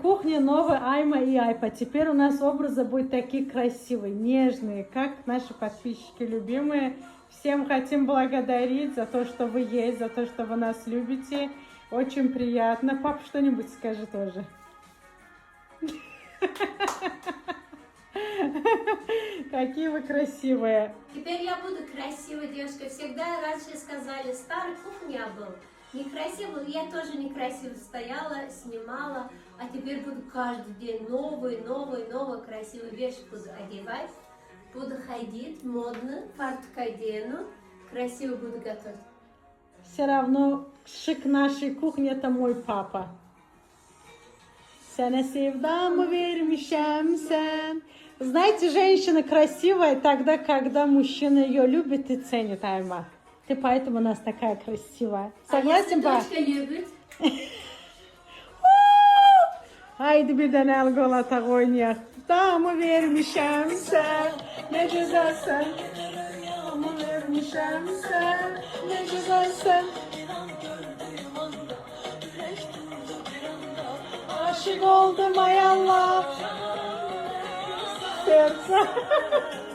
Кухня новая Айма и Айпа. Теперь у нас образы будут такие красивые, нежные, как наши подписчики любимые. Всем хотим благодарить за то, что вы есть, за то, что вы нас любите. Очень приятно. Папа, что-нибудь скажи тоже. Какие вы красивые. Теперь я буду красивой девушкой. Всегда раньше сказали, старый кухня был. Некрасиво, я тоже некрасиво стояла, снимала, а теперь буду каждый день новые красивые вещи буду одевать, буду ходить модно, фартук одену, красиво буду готовить. Все равно шик нашей кухни — это мой папа. Sana sevdamı vermişem sen. Знаете, женщина красивая тогда, когда мужчина ее любит и ценит, Айма. Ты поэтому у нас такая красивая. Согласен, па? Дочка любит. Haydi bir tane algolata oynayaq. Damı vermişəm sən, ne güzelsen. Damı vermişəm sən, ne güzelsen. Aşık oldum ay Allah. Sersa.